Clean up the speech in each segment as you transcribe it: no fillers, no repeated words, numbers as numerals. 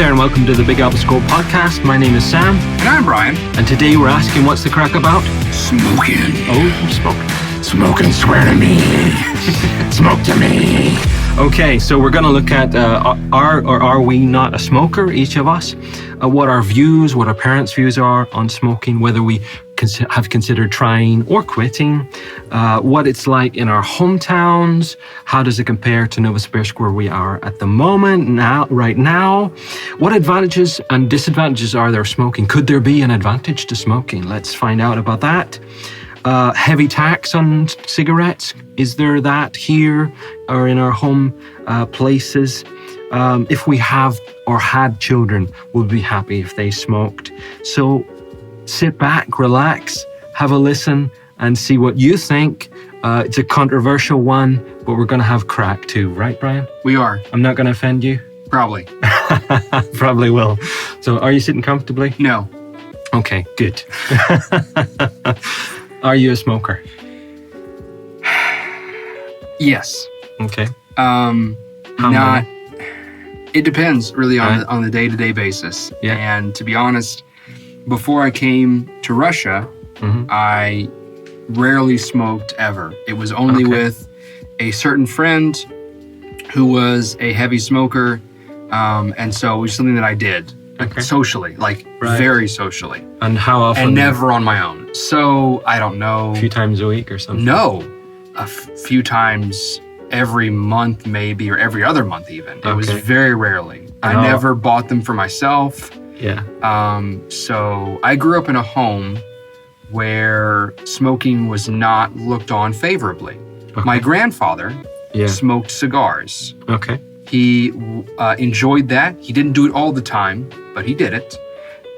there and welcome to the Big Apple Score podcast. My name is Sam. And I'm Bryan. And today we're asking what's the crack about? Smoking. Oh, smoking. Smoking, swear to me. Smoke to me. Okay, so we're going to look at are we not a smoker, each of us? What our views, what our parents' views are on smoking, whether we have considered trying or quitting, what it's like in our hometowns, how does it compare to Novosibirsk where we are at the moment, right now, what advantages and disadvantages are there of smoking? Could there be an advantage to smoking? Let's find out about that. Heavy tax on cigarettes, is there that here or in our home places? If we have or had children, we'll be happy if they smoked. So sit back, relax, have a listen and see what you think. It's a controversial one, but we're going to have crack too, right, Bryan? We are. I'm not going to offend you? Probably. Probably will. So are you sitting comfortably? No. Okay, good. Are you a smoker? Yes. Okay. How many? It depends really on the day-to-day basis. Yeah. And to be honest, before I came to Russia, I rarely smoked ever. It was only with a certain friend who was a heavy smoker. And so it was something that I did socially, very socially. And how often? And never on my own. So I don't know. A few times a week or something? No, a few times every month maybe, or every other month even. It was very rarely. I never bought them for myself. Yeah. So I grew up in a home where smoking was not looked on favorably. Okay. My grandfather smoked cigars. Okay. He enjoyed that. He didn't do it all the time, but he did it.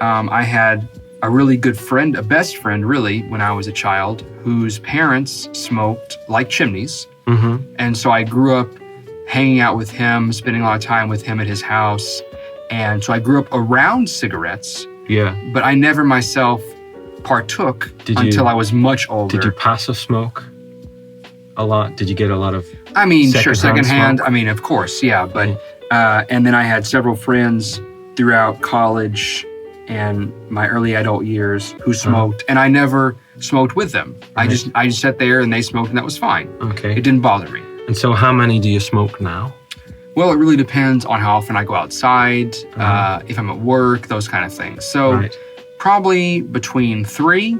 I had a really good friend, a best friend really, when I was a child, whose parents smoked like chimneys. And so I grew up hanging out with him, spending a lot of time with him at his house. And so I grew up around cigarettes. Yeah. But I never myself partook until I was much older. Did you passive smoke a lot? Did you get a lot of secondhand? Smoke? I mean, of course, yeah. But and then I had several friends throughout college and my early adult years who smoked, and I never smoked with them. Right. I just sat there and they smoked, and that was fine. Okay. It didn't bother me. And so how many do you smoke now? Well, it really depends on how often I go outside, if I'm at work, those kind of things. So probably between 3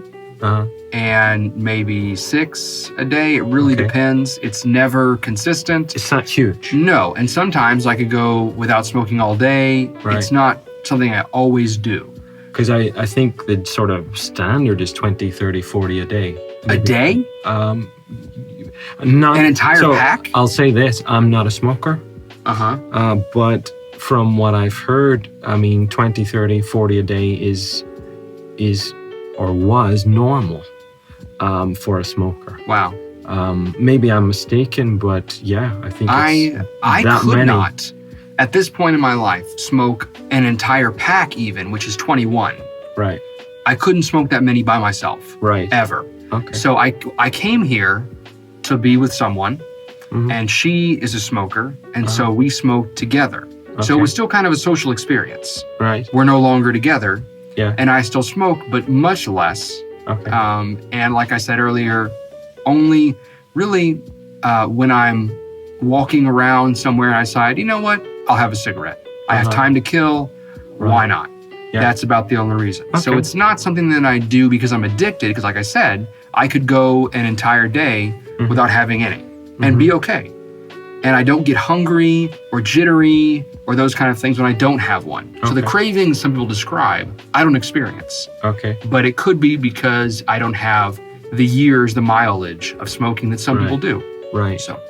and maybe 6 a day. It really depends. It's never consistent. It's not huge. No. And sometimes I could go without smoking all day. Right. It's not something I always do. Because I think the sort of standard is 20, 30, 40 a day. Maybe. A day? Not an entire pack? I'll say this, I'm not a smoker. But from what I've heard, I mean, 20, 30, 40 a day is or was normal for a smoker. Wow. Maybe I'm mistaken, but yeah, I think I could not, at this point in my life, smoke an entire pack even, which is 21. Right. I couldn't smoke that many by myself. Right. Ever. Okay. So I came here to be with someone, and she is a smoker, and so we smoked together. Okay. So it was still kind of a social experience. Right. We're no longer together. Yeah. And I still smoke, but much less. Okay. And like I said earlier, only really when I'm walking around somewhere and I decide, you know what, I'll have a cigarette. I have time to kill. Right. Why not? Yeah. That's about the only reason. Okay. So it's not something that I do because I'm addicted, because like I said, I could go an entire day without having any and be okay. And I don't get hungry or jittery or those kind of things when I don't have one. Okay. So the cravings some people describe, I don't experience. Okay. But it could be because I don't have the years, the mileage of smoking that some people do. Right. So,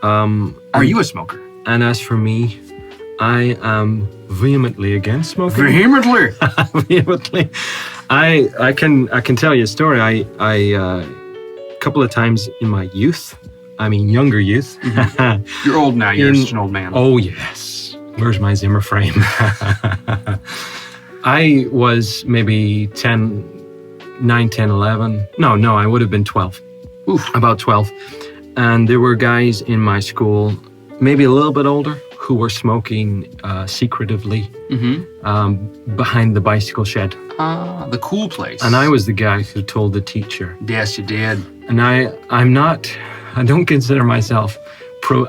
are you a smoker? And as for me, I am vehemently against smoking. Vehemently? Vehemently. I can tell you a story. I a couple of times in my youth, I mean younger youth. You're old now. You're such an old man. Oh yes. Where's my Zimmer frame? I was maybe 9, 10, 11. No, I would have been 12. Oof. About 12. And there were guys in my school, maybe a little bit older, who who were smoking secretively behind the bicycle shed. The cool place. And I was the guy who told the teacher. Yes, you did. And I don't consider myself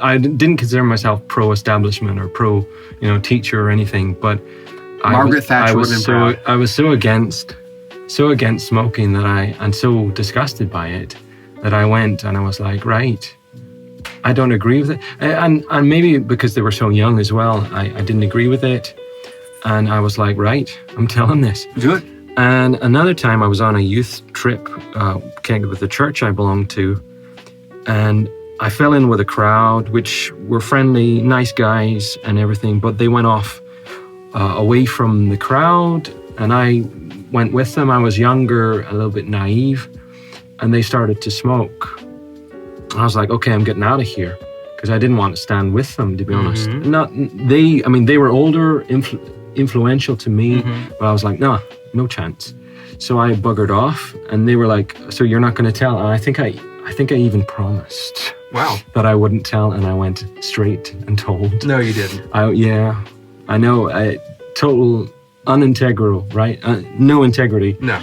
I didn't consider myself pro-establishment or pro, teacher or anything, but Margaret Thatcher would have been proud. I was so against smoking and so disgusted by it that I went and I was like, right, I don't agree with it. And maybe because they were so young as well, I didn't agree with it. And I was like, right, I'm telling this. Do it. And another time I was on a youth trip connected with the church I belonged to, and I fell in with a crowd, which were friendly, nice guys and everything, but they went off away from the crowd, and I went with them. I was younger, a little bit naive, and they started to smoke. I was like, okay, I'm getting out of here, because I didn't want to stand with them, to be honest. They were older, influential to me, but I was like, no chance. So I buggered off, and they were like, so you're not going to tell? And I think I even promised. Wow. That I wouldn't tell, and I went straight and told. No, you didn't. I know, total unintegral, right? No integrity. No.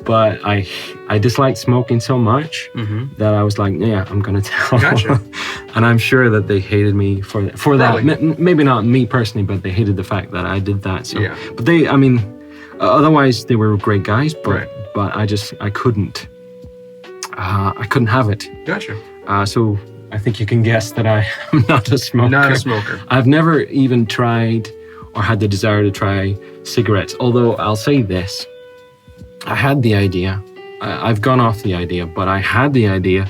But I disliked smoking so much that I was like, yeah, I'm going to tell. Gotcha. And I'm sure that they hated me for Probably. that. Maybe not me personally, but they hated the fact that I did that. So, yeah. But otherwise they were great guys, but right. I couldn't have it. Gotcha. So I think you can guess that I am not a smoker. Not a smoker. I've never even tried or had the desire to try cigarettes. Although I'll say this, I had the idea. I've gone off the idea, but I had the idea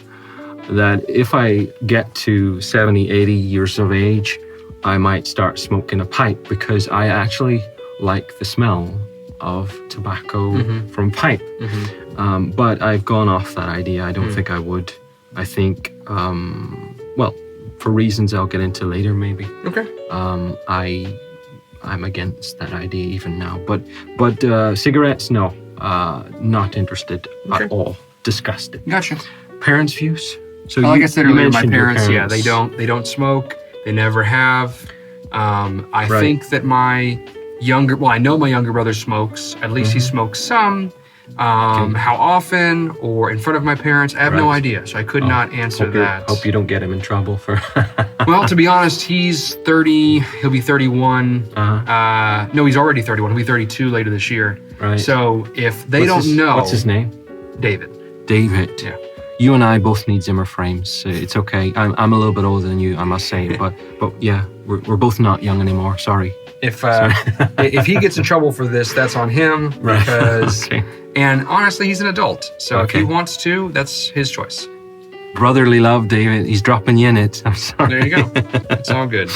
that if I get to 70, 80 years of age, I might start smoking a pipe, because I actually like the smell of tobacco from pipe. But I've gone off that idea. I don't think I would. I think, for reasons I'll get into later, maybe. Okay. I'm against that idea even now. But cigarettes, no, not interested at all. Disgusted. Gotcha. Parents' views. So like I said earlier, my parents, they don't smoke. They never have. I think that I know my younger brother smokes. At least he smokes some. How often or in front of my parents, I have no idea. So I could not answer that. Hope you don't get him in trouble for... Well, to be honest, he's 30. He'll be 31. No, he's already 31. He'll be 32 later this year. Right. So if they don't know... What's his name? David. David. Yeah. You and I both need Zimmer frames. So it's okay. I'm a little bit older than you, I must say. But yeah, we're both not young anymore. Sorry. If he gets in trouble for this, that's on him. Because, okay. And honestly, he's an adult. So if he wants to, that's his choice. Brotherly love, David. He's dropping you in it. I'm sorry. There you go. It's all good.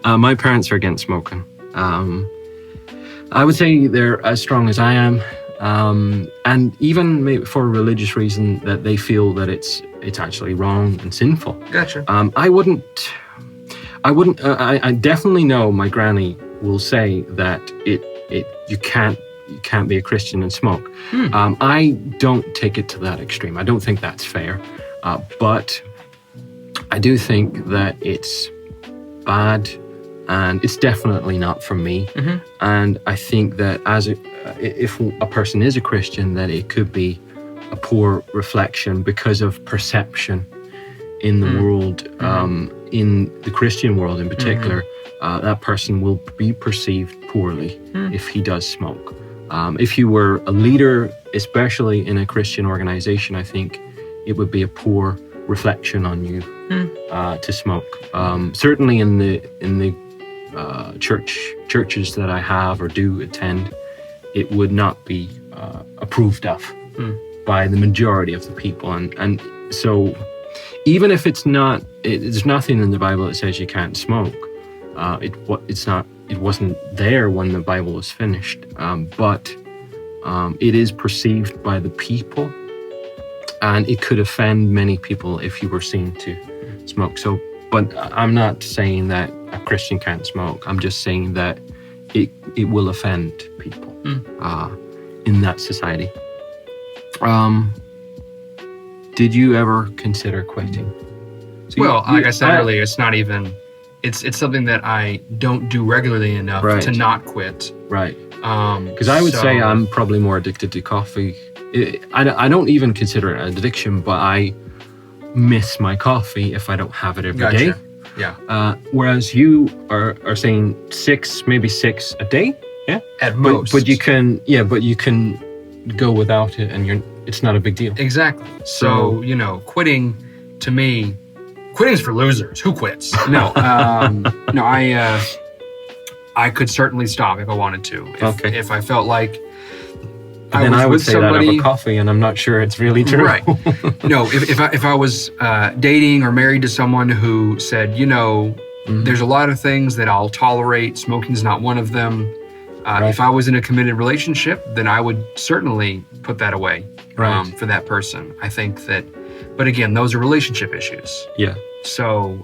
My parents are against smoking. I would say they're as strong as I am. And even maybe for a religious reason, that they feel that it's actually wrong and sinful. Gotcha. I definitely know my granny will say that you can't be a Christian and smoke. I don't take it to that extreme. I don't think that's fair. But I do think that it's bad, and it's definitely not for me. And I think that if a person is a Christian, that it could be a poor reflection because of perception in the world, in the Christian world in particular. That person will be perceived poorly if he does smoke. If you were a leader, especially in a Christian organization, I think it would be a poor reflection on you to smoke. Certainly in the churches that I have or do attend, it would not be approved of by the majority of the people. And so even if there's nothing in the Bible that says you can't smoke. It wasn't there when the Bible was finished, but it is perceived by the people, and it could offend many people if you were seen to smoke. So, but I'm not saying that a Christian can't smoke. I'm just saying that it will offend people in that society. Did you ever consider quitting? Like I said earlier, it's not even it's something that I don't do regularly enough Right. to not quit. Right. Because I would say I'm probably more addicted to coffee. I don't even consider it an addiction, but I miss my coffee if I don't have it every day. Yeah. Whereas you are saying maybe six a day. Yeah. At most. But you can go without it, and it's not a big deal. Exactly. So quitting to me, quitting's for losers. Who quits? No. No. I could certainly stop if I wanted to. If I felt like. But then I would say that over coffee, and I'm not sure it's really true. Right. No, if I was dating or married to someone who said, there's a lot of things that I'll tolerate, smoking's not one of them. Right. If I was in a committed relationship, then I would certainly put that away for that person. I think that, but again, those are relationship issues. Yeah. So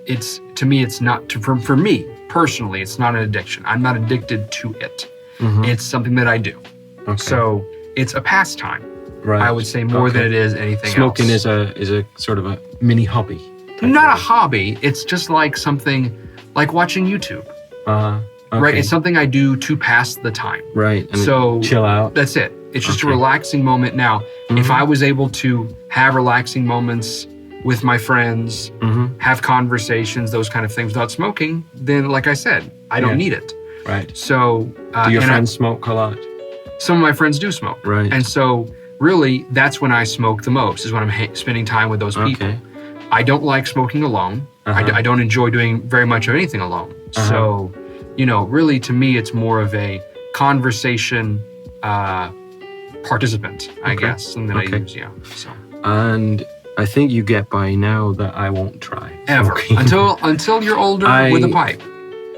it's, to me, it's not, for me personally, it's not an addiction. I'm not addicted to it. Mm-hmm. It's something that I do. Okay. So it's a pastime. Right. I would say more than it is anything Smoking else. Smoking is a sort of a mini hobby. Not a hobby. It's just like something like watching YouTube. Okay. Right. It's something I do to pass the time. Right. And so chill out. That's it. It's just a relaxing moment. Now, if I was able to have relaxing moments with my friends, have conversations, those kind of things without smoking, then like I said, I don't need it. Right. So do your friends smoke a lot? Some of my friends do smoke. Right. And so really that's when I smoke the most, is when I'm spending time with those people. Okay. I don't like smoking alone. I don't enjoy doing very much of anything alone. So, really to me, it's more of a conversation participant, I guess, and that I use, So. And I think you get by now that I won't try smoking. Ever until you're older with a pipe.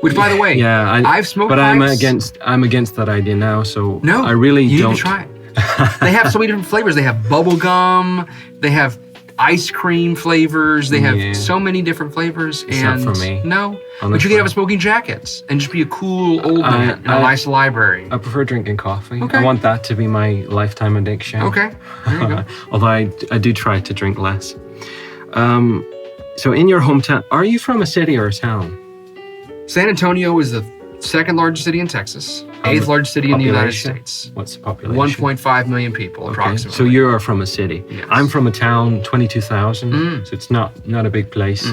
Which, by the way, I've smoked pipes. But I'm against that idea now. So no, I really you don't. Need to try it. They have so many different flavors. They have bubble gum. They have ice cream flavors. They have so many different flavors. It's not for me. No, but you can have a smoking jackets and just be a cool old man in a nice library. I prefer drinking coffee. Okay. I want that to be my lifetime addiction. Okay, there you go. Although I do try to drink less. So in your hometown, are you from a city or a town? San Antonio is the second largest city in Texas, eighth largest city in the United States. What's the population? 1.5 million people, approximately. So you are from a city. Yes. I'm from a town, 22,000, so it's not a big place,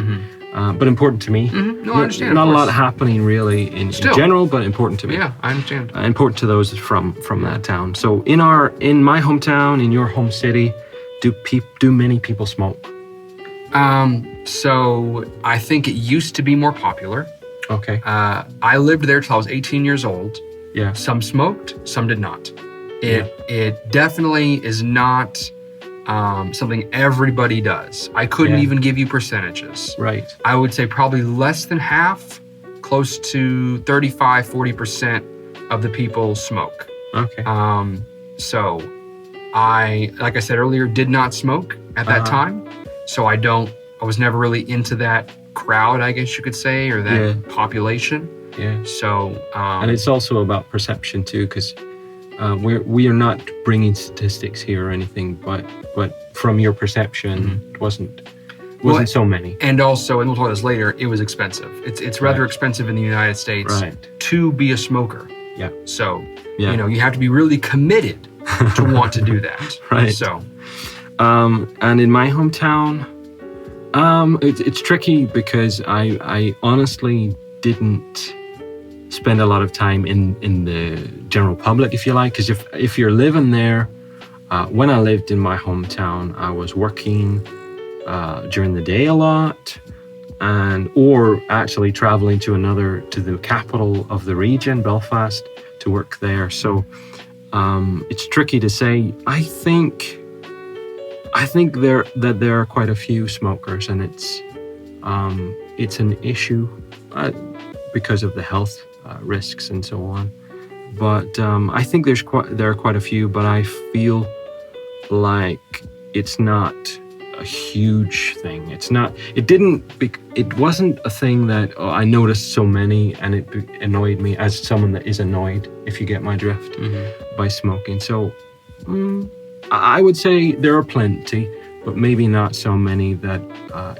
but important to me. No, I understand. Not a lot happening really in general, but important to me. Yeah, I understand. Important to those from that town. So in my hometown, in your home city, do many people smoke? So I think it used to be more popular. Okay. I lived there till I was 18 years old. Yeah. Some smoked, some did not. It definitely is not something everybody does. I couldn't even give you percentages. Right. I would say probably less than half, close to 35-40% of the people smoke. Okay. So I, like I said earlier, did not smoke at that time. So I was never really into that crowd, I guess you could say, or that population. Yeah. So, and it's also about perception too, because we are not bringing statistics here or anything, but from your perception, it wasn't so many. And also, and we'll talk about this later, it was expensive. It's rather expensive in the United States to be a smoker. Yeah. So, you have to be really committed to want to do that. Right. So, and in my hometown, it's tricky because I honestly didn't spend a lot of time in the general public, if you like, because if you're living there, when I lived in my hometown, I was working during the day a lot, or actually traveling to the capital of the region, Belfast, to work there. So it's tricky to say. I think there are quite a few smokers, and it's an issue because of the health risks and so on. But I think there are quite a few, but I feel like it's not a huge thing. It wasn't a thing that I noticed so many, and it annoyed me as someone that is annoyed, if you get my drift, by smoking. So I would say there are plenty, but maybe not so many that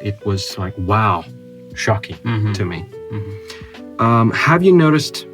it was like, wow, shocking to me. Have you noticed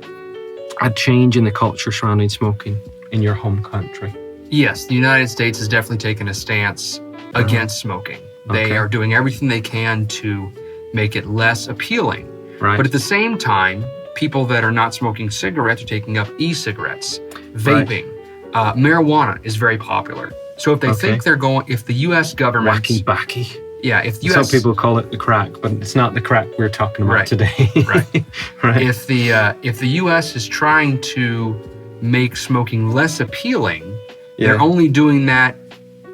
a change in the culture surrounding smoking in your home country? Yes, the United States has definitely taken a stance against smoking. They are doing everything they can to make it less appealing. Right. But at the same time, people that are not smoking cigarettes are taking up e-cigarettes, vaping. Marijuana is very popular. So if they think they're going, if the U.S. government... Wacky. Yeah, if the U.S. Some people call it the crack, but it's not the crack we're talking about today. Right. Right. If the U.S. is trying to make smoking less appealing, they're only doing that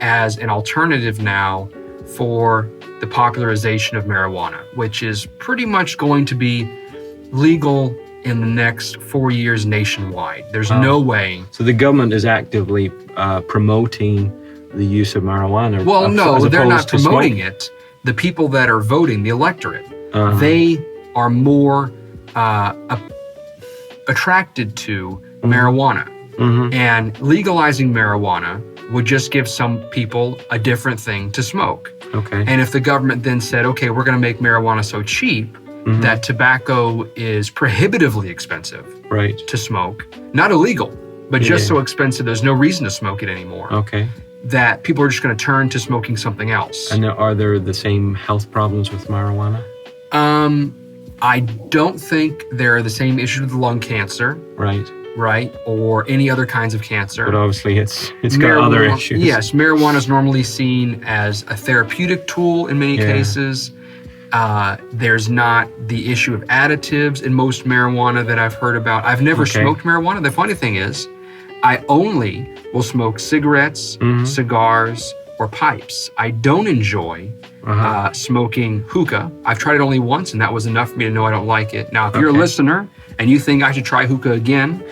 as an alternative now for the popularization of marijuana, which is pretty much going to be legal in the next 4 years nationwide. There's no way. So the government is actively promoting the use of marijuana. Well, no, they're not promoting it. The people that are voting, the electorate, they are more attracted to marijuana. And legalizing marijuana would just give some people a different thing to smoke. Okay. And if the government then said, okay, we're going to make marijuana so cheap that tobacco is prohibitively expensive to smoke, not illegal, but just so expensive there's no reason to smoke it anymore. Okay. That people are just going to turn to smoking something else. And are there the same health problems with marijuana? I don't think there are the same issues with lung cancer. Right, or any other kinds of cancer. But obviously it's got other issues. Yes, marijuana is normally seen as a therapeutic tool in many cases. There's not the issue of additives in most marijuana that I've heard about. I've never smoked marijuana. The funny thing is, I only will smoke cigarettes, cigars, or pipes. I don't enjoy smoking hookah. I've tried it only once, and that was enough for me to know I don't like it. Now, if you're a listener and you think I should try hookah again,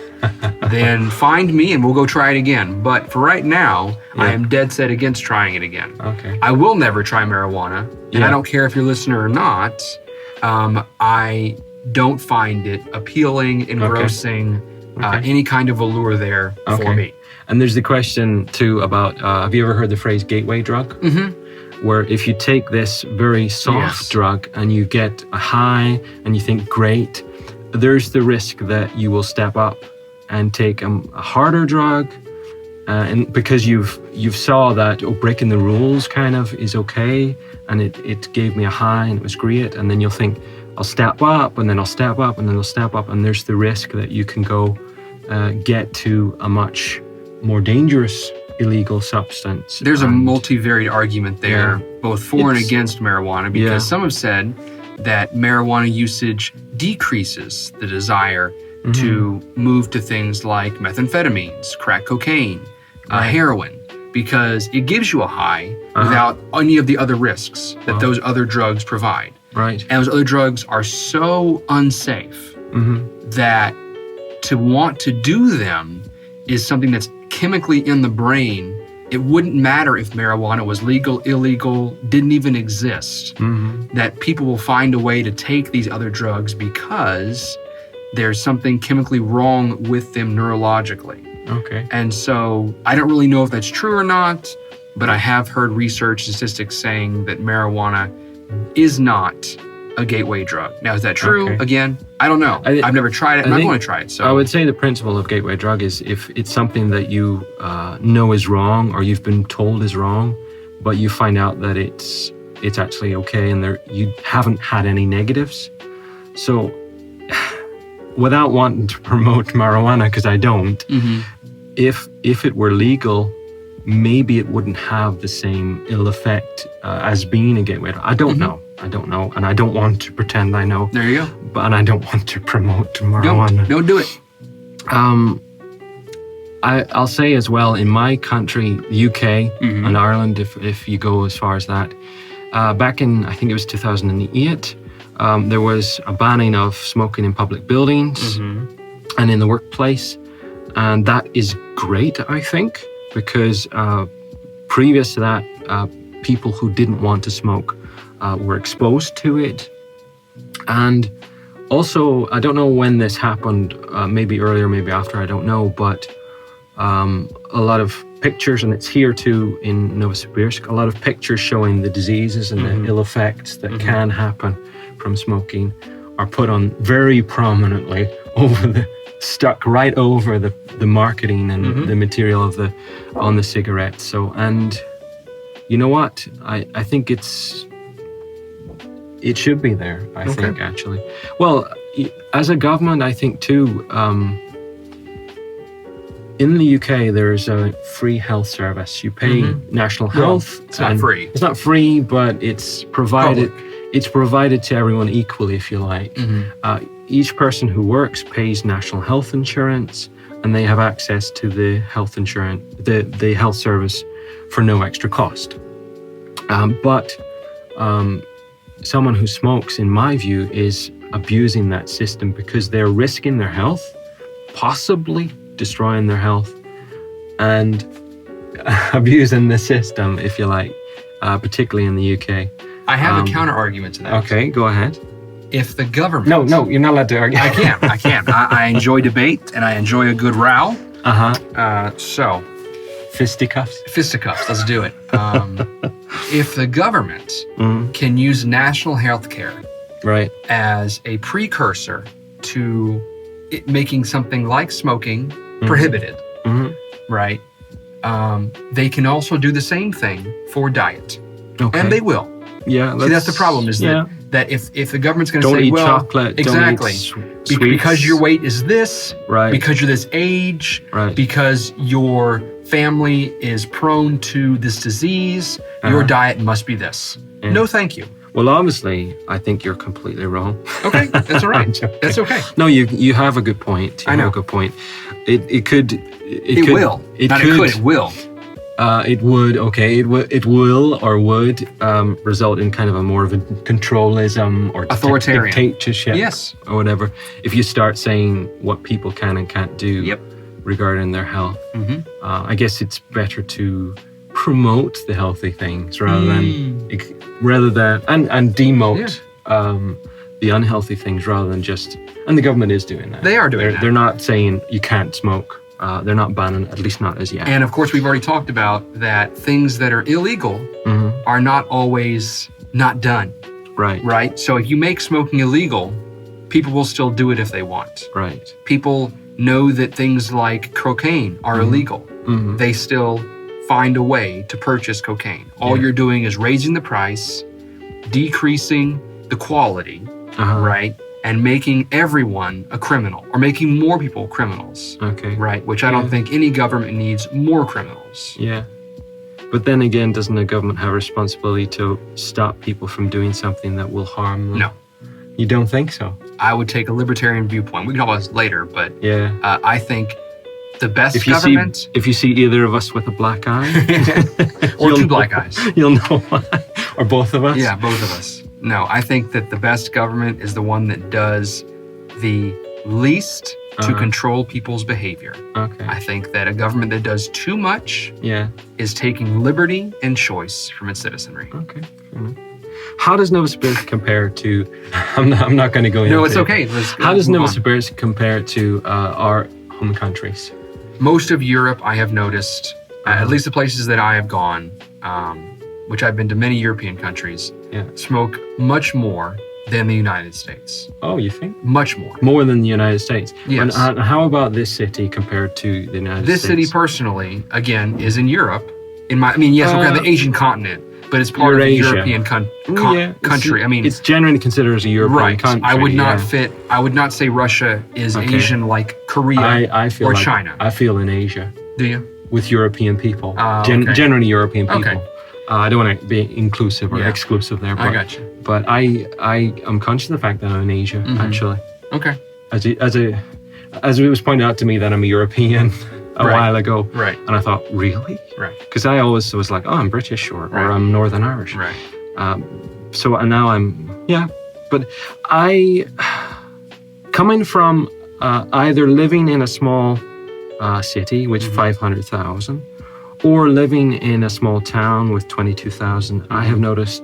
then find me and we'll go try it again. But for right now, I am dead set against trying it again. Okay. I will never try marijuana, and I don't care if you're a listener or not. I don't find it appealing, engrossing, any kind of allure there for me. And there's the question too about, have you ever heard the phrase gateway drug? Where if you take this very soft drug and you get a high and you think, great, there's the risk that you will step up and take a harder drug, and because you've saw that breaking the rules kind of is okay, and it gave me a high and it was great, and then you'll think, I'll step up, and then I'll step up, and then I'll step up, and there's the risk that you can go get to a much more dangerous illegal substance. There's a multivariate argument there, both for and against marijuana, because some have said that marijuana usage decreases the desire to move to things like methamphetamines, crack cocaine, heroin, because it gives you a high without any of the other risks that those other drugs provide. Right. And those other drugs are so unsafe that to want to do them is something that's chemically in the brain. It wouldn't matter if marijuana was legal, illegal, didn't even exist, that people will find a way to take these other drugs because there's something chemically wrong with them neurologically. Okay. And so I don't really know if that's true or not, but I have heard research statistics saying that marijuana is not a gateway drug. Now, is that true? Okay. Again, I don't know. I've never tried it, and I'm going to try it. So I would say the principle of gateway drug is if it's something that you know is wrong or you've been told is wrong, but you find out that it's actually okay and you haven't had any negatives. So without wanting to promote marijuana, because I don't, if it were legal, maybe it wouldn't have the same ill effect as being a gateway drug. I don't know, and I don't want to pretend I know. There you go. And I don't want to promote marijuana. Don't do it. I'll say as well, in my country, the UK and Ireland, if you go as far as that, back in, I think it was 2008, there was a banning of smoking in public buildings and in the workplace. And that is great, I think, because previous to that, people who didn't want to smoke were exposed to it. And also, I don't know when this happened, maybe earlier, maybe after, I don't know, but a lot of pictures, and it's here too in Novosibirsk, a lot of pictures showing the diseases and the ill effects that can happen from smoking are put on very prominently stuck right over the marketing and the material on the cigarettes. So, and you know what? I think it should be there, I think, actually. Well, as a government, I think too, in the UK, there's a free health service. You pay national health. It's not free. It's not free, but it's provided. Public. It's provided to everyone equally, if you like. Each person who works pays national health insurance, and they have access to the health insurance, the health service, for no extra cost. But someone who smokes, in my view, is abusing that system because they're risking their health, possibly destroying their health, and abusing the system, if you like, particularly in the UK. I have a counter argument to that. Okay, go ahead. If the government... No, you're not allowed to argue. I can't. I enjoy debate, and I enjoy a good row. So... Fisticuffs? Fisticuffs, let's do it. If the government can use national health care as a precursor to making something like smoking prohibited, right? They can also do the same thing for diet. Okay. And they will. Yeah. See, that's the problem, is that if the government's going to say, eat well, chocolate, exactly, because your weight is this, because you're this age, because your family is prone to this disease, your diet must be this. No, thank you. Well, obviously, I think you're completely wrong. Okay, that's all right. That's okay. No, you have a good point. You have a good point. It will. It would, okay. It will or would result in kind of a more of a controlism or authoritarian dictatorship, or whatever. If you start saying what people can and can't do regarding their health, I guess it's better to promote the healthy things rather than and demote the unhealthy things rather than just. And the government is doing that. They are doing that. They're not saying you can't smoke. They're not banning, at least not as yet. And of course, we've already talked about that things that are illegal are not always not done. Right? So if you make smoking illegal, people will still do it if they want. Right. People know that things like cocaine are illegal. They still find a way to purchase cocaine. All you're doing is raising the price, decreasing the quality, right? And making everyone a criminal, or making more people criminals. Okay. Right? Which I don't think any government needs more criminals. Yeah. But then again, doesn't the government have a responsibility to stop people from doing something that will harm them? No. You don't think so? I would take a libertarian viewpoint. We can talk about this later, but I think the best government... If you see either of us with a black eye... or two black eyes. You'll know why. Or both of us? Yeah, both of us. No, I think that the best government is the one that does the least to control people's behavior. Okay. I think that a government that does too much is taking liberty and choice from its citizenry. Okay, fair enough. How does Novosibirsk compare to... I'm not going to go into it. No, it's okay. How does Novosibirsk compare to our home countries? Most of Europe, I have noticed, at least the places that I have gone, which I've been to many European countries, smoke much more than the United States. Oh, you think? Much more. More than the United States? Yes. And how about this city compared to the United States? This city, personally, again, is in Europe. Yes, we're on the Asian continent, but it's part Eurasia. of the European country. It's generally considered as a European country. I would not say Russia is Asian like Korea or China. I feel in Asia. Do you? With European people. Generally European people. Okay. I don't want to be inclusive or exclusive there. But, I got you. But I am conscious of the fact that I'm in Asia, actually. Okay. As it was pointed out to me that I'm a European a while ago. Right. And I thought, really? Right. Because I always was like, oh, I'm British or I'm Northern Irish. Right. And now but coming from either living in a small city with 500,000 or living in a small town with 22,000, I have noticed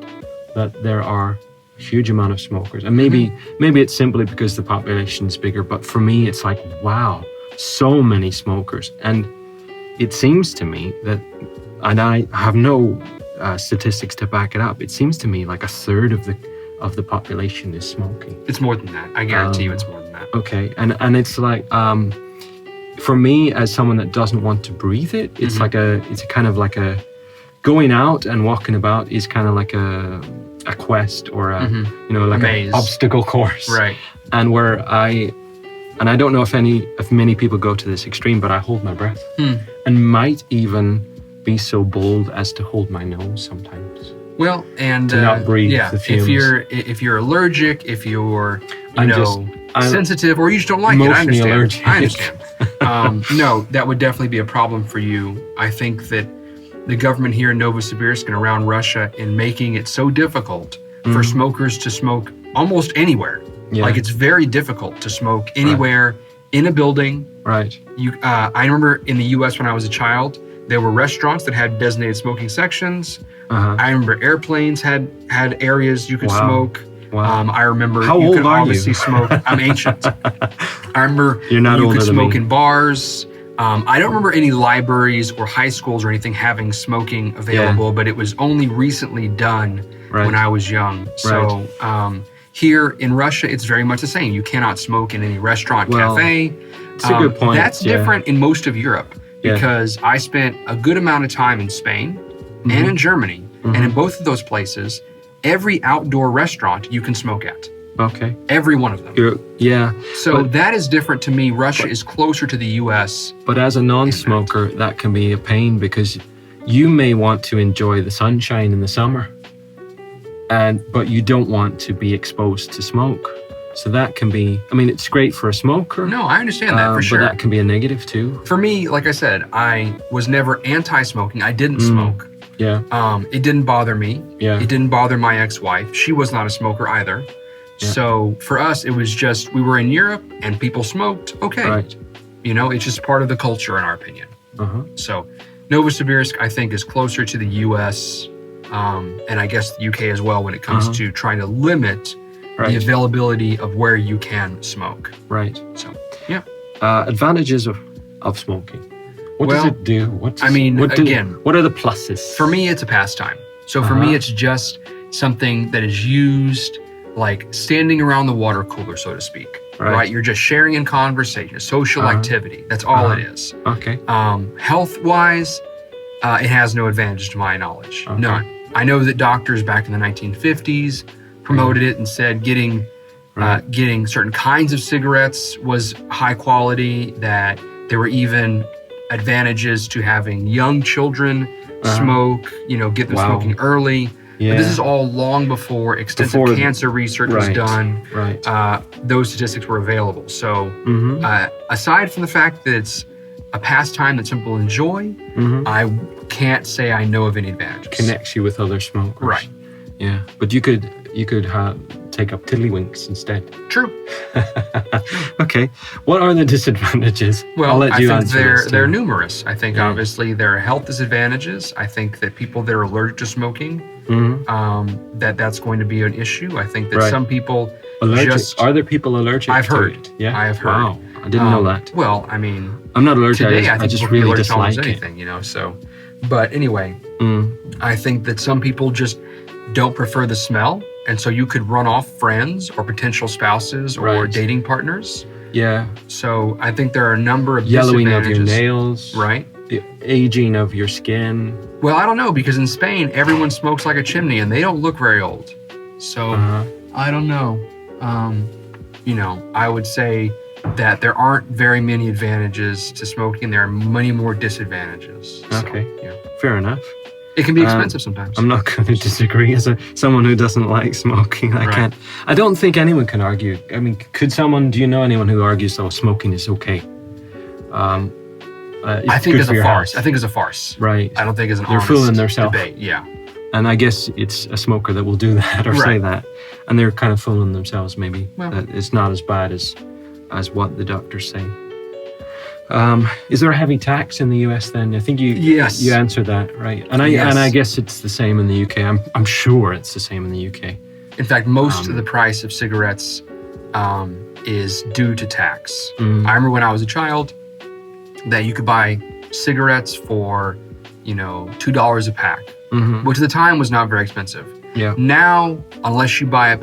that there are a huge amount of smokers. And maybe it's simply because the population is bigger, but for me, it's like, wow, so many smokers. And it seems to me that, and I have no statistics to back it up, it seems to me like a third of the population is smoking. It's more than that. I guarantee you it's more than that. Okay. And it's like, for me, as someone that doesn't want to breathe it, it's like it's a kind of like a, going out and walking about is kind of like a quest or a, like an obstacle course. Right. And where I don't know if many people go to this extreme, but I hold my breath and might even be so bold as to hold my nose sometimes. Well, and to not breathe the fumes. if you're allergic, if you're sensitive, or you just don't like it, I understand. Allergic. I understand. No, that would definitely be a problem for you. I think that the government here in Novosibirsk and around Russia, in making it so difficult for smokers to smoke almost anywhere. Yeah. Like, it's very difficult to smoke anywhere in a building. Right. I remember in the U.S. when I was a child, there were restaurants that had designated smoking sections. I remember airplanes had areas you could smoke. Wow. I remember How you old could are obviously you? smoke. I'm ancient. I remember You're not you older could than smoke me. in bars. I don't remember any libraries or high schools or anything having smoking available, but it was only recently done when I was young. So here in Russia, it's very much the same. You cannot smoke in any restaurant, cafe. It's a good point. That's different in most of Europe because I spent a good amount of time in Spain and in Germany. And in both of those places, every outdoor restaurant you can smoke at. Okay. Every one of them. So that is different to me. Russia is closer to the U.S. But as a non-smoker, that can be a pain because you may want to enjoy the sunshine in the summer, but you don't want to be exposed to smoke. So that can be, I mean, it's great for a smoker. No, I understand that for sure. But that can be a negative too. For me, like I said, I was never anti-smoking. I didn't smoke. Yeah. It didn't bother me. Yeah. It didn't bother my ex-wife. She was not a smoker either. Yeah. So for us, it was just, we were in Europe and people smoked. Okay. Right. You know, it's just part of the culture in our opinion. So Novosibirsk, I think, is closer to the U.S. And I guess the UK as well when it comes to trying to limit the availability of where you can smoke. Right. So, yeah. Advantages of smoking. What does it do? What are the pluses? For me, it's a pastime. So for me, it's just something that is used like standing around the water cooler, so to speak. Right? You're just sharing in conversation, a social activity. That's all it is. Okay. Health-wise, it has no advantage to my knowledge. Okay. None. I know that doctors back in the 1950s promoted it and said getting certain kinds of cigarettes was high quality, that there were even advantages to having young children smoke, get them smoking early. Yeah. But this is all long before extensive cancer research was done. Right. Those statistics were available. So aside from the fact that it's a pastime that some people enjoy, I can't say I know of any advantages. Connects you with other smokers. Right. Yeah. But you could take up tiddlywinks instead. True. Okay. What are the disadvantages? Well, I think they're numerous. I think obviously there are health disadvantages. I think that people that are allergic to smoking, that's going to be an issue. I think that some people are there people allergic? I've heard. It? Yeah. I have heard. Wow. I didn't know that. Well, I mean, I'm not allergic. Today, I just really really dislike anything, so. But anyway, I think that some people just don't prefer the smell. And so you could run off friends or potential spouses or dating partners. Yeah. So I think there are a number of yellowing of your disadvantages. nails. Right. The aging of your skin. Well, I don't know, because in Spain, everyone smokes like a chimney and they don't look very old. So I don't know. I would say that there aren't very many advantages to smoking. There are many more disadvantages. Okay. So, yeah. Fair enough. It can be expensive sometimes. I'm not going to disagree. As someone who doesn't like smoking, I don't think anyone can argue. I mean, do you know anyone who argues, smoking is okay? I think it's a farce. I think it's a farce. Right. I don't think it's an They're honest fooling themselves. debate. Yeah. And I guess it's a smoker that will do that or say that. And they're kind of fooling themselves maybe. Well, that it's not as bad as what the doctors say. Is there a heavy tax in the US then? I think you answered that, right? And I guess it's the same in the UK. I'm sure it's the same in the UK. In fact, most of the price of cigarettes is due to tax. I remember when I was a child that you could buy cigarettes for $2 a pack, which at the time was not very expensive. Yeah. Now, unless you buy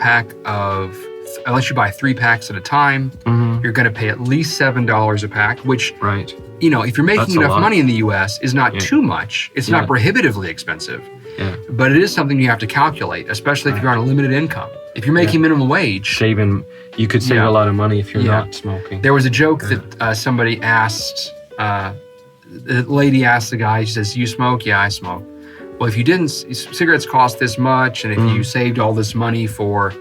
3 packs at a time, you're going to pay at least $7 a pack, which, Right. if you're making That's a enough lot. money in the US, is not too much. It's not prohibitively expensive. Yeah. But it is something you have to calculate, especially if you're on a limited income. If you're making minimum wage, You could save a lot of money if you're Yeah. not smoking. there was a joke that somebody asked, the lady asked the guy, she says, "You smoke?" "Yeah, I smoke." "Well, if you didn't, cigarettes cost this much, and if you saved all this money for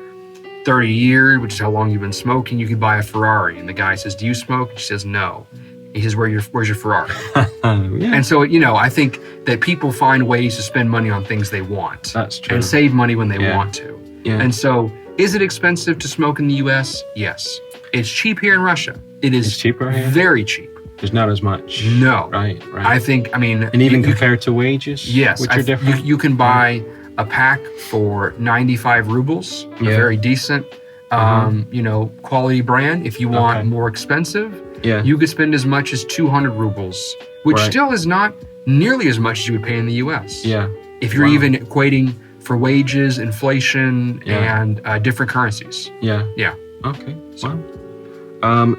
30 years, which is how long you've been smoking, you could buy a Ferrari." And the guy says, "Do you smoke?" She says, "No." He says, "Where's your Ferrari?" Yeah. And so, I think that people find ways to spend money on things they want. That's true. And save money when they want to. Yeah. And so, is it expensive to smoke in the US? Yes. It's cheap here in Russia. It is It's cheaper here? very cheap. There's not as much. No. Right. I think, And even compared to wages? yes, Which are different? you can buy a pack for 95 rubles, a very decent, quality brand. If you want more expensive, you could spend as much as 200 rubles, which still is not nearly as much as you would pay in the US. Yeah. If you're even equating for wages, inflation, and different currencies. Yeah. Yeah. Okay. Wow.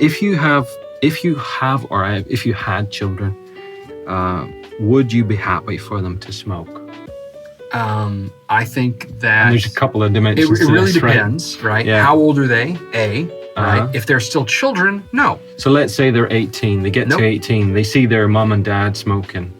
If you had children, would you be happy for them to smoke? I think that And there's a couple of dimensions. it to really this, right? depends, right? Yeah. How old are they? Right? If they're still children, no. So let's say they're 18. They get Nope. to 18. They see their mom and dad smoking.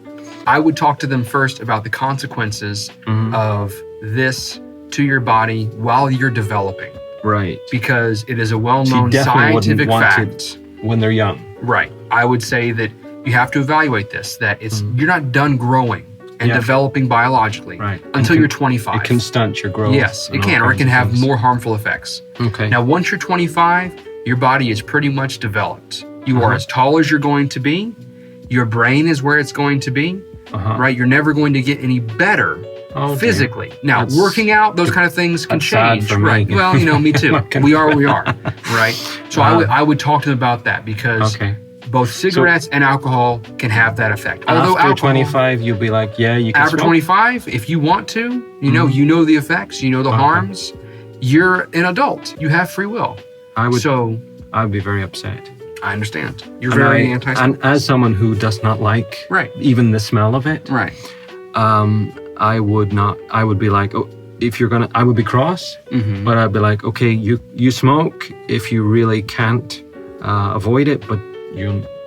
I would talk to them first about the consequences of this to your body while you're developing, Right. because it is a So you well-known definitely wouldn't scientific want fact. it when they're young. Right. I would say that you have to evaluate this, that you're not done growing and Yeah. developing biologically Right. until you're 25. It can stunt your growth. Yes, it and can, all or it can kinds of have things. more harmful effects. Okay. Now, once you're 25, your body is pretty much developed. You are as tall as you're going to be. Your brain is where it's going to be, right? You're never going to get any better Oh, dear. physically. Now, That's- working out, those kind of things can that's sad change, for me. right? Well, me too. We are where we are, right? So I would talk to them about that, because Okay. both cigarettes and alcohol can have that effect. Although After alcohol, 25, you'll be like, yeah, you can after smoke. 25, if you want to, you know the effects, you know the harms. You're an adult. You have free will. I would be very upset. I understand. You're very anti-smoker. And as someone who does not like even the smell of it, Right. I would be like, oh, if you're gonna, I would be cross, but I'd be like, okay, you smoke if you really can't avoid it, but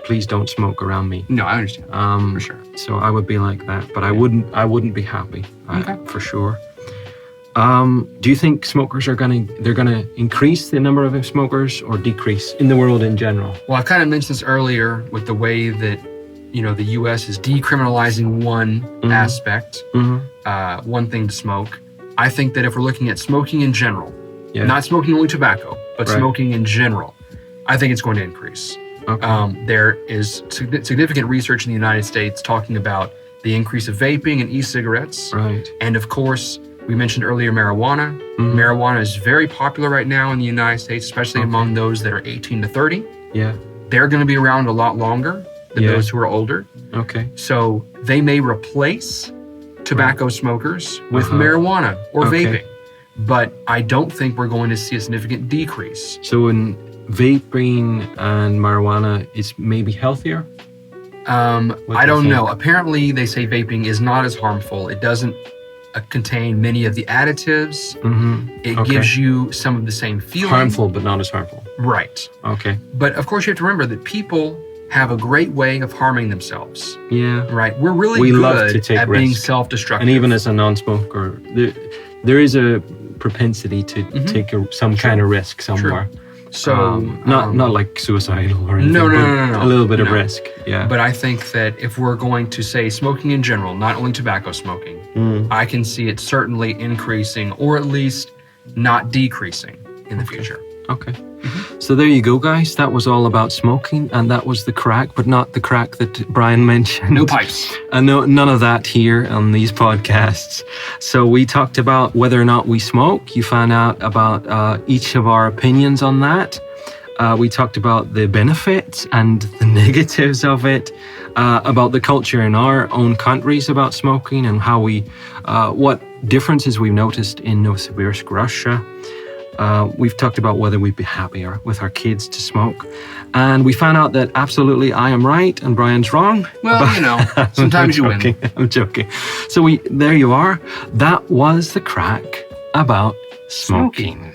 please don't smoke around me. No, I understand. For sure. So I would be like that, but I wouldn't be happy, for sure. Do you think smokers are gonna increase the number of smokers or decrease in the world in general? Well, I kind of mentioned this earlier with the way that, the U.S. is decriminalizing one aspect, one thing to smoke. I think that if we're looking at smoking in general, not smoking only tobacco, but smoking in general, I think it's going to increase. Okay. There is significant research in the United States talking about the increase of vaping and e-cigarettes. Right. And of course, we mentioned earlier marijuana. Marijuana is very popular right now in the United States, especially among those that are 18 to 30. Yeah. They're going to be around a lot longer than those who are older. Okay. So they may replace tobacco smokers with marijuana or vaping. But I don't think we're going to see a significant decrease. So in vaping and marijuana, it's maybe healthier? I don't know. Apparently, they say vaping is not as harmful. It doesn't contain many of the additives. It gives you some of the same feeling. Harmful, but not as harmful. Right. Okay. But of course, you have to remember that people have a great way of harming themselves. Yeah. Right. We're really We good love to take at being risks. self-destructive. And even as a non-smoker, there is a propensity to take some kind of risk somewhere. So not like suicidal or anything. No. A little bit of risk. Yeah. But I think that if we're going to say smoking in general, not only tobacco smoking, I can see it certainly increasing or at least not decreasing in the future. Okay. So there you go, guys. That was all about smoking, and that was the crack, but not the crack that Brian mentioned. No pipes. None of that here on these podcasts. So we talked about whether or not we smoke. You found out about each of our opinions on that. We talked about the benefits and the negatives of it, about the culture in our own countries about smoking and how what differences we've noticed in Novosibirsk, Russia. We've talked about whether we'd be happier with our kids to smoke. And we found out that absolutely I am right and Brian's wrong. Well, sometimes you win. I'm joking. So there you are. That was the Craic about smoking.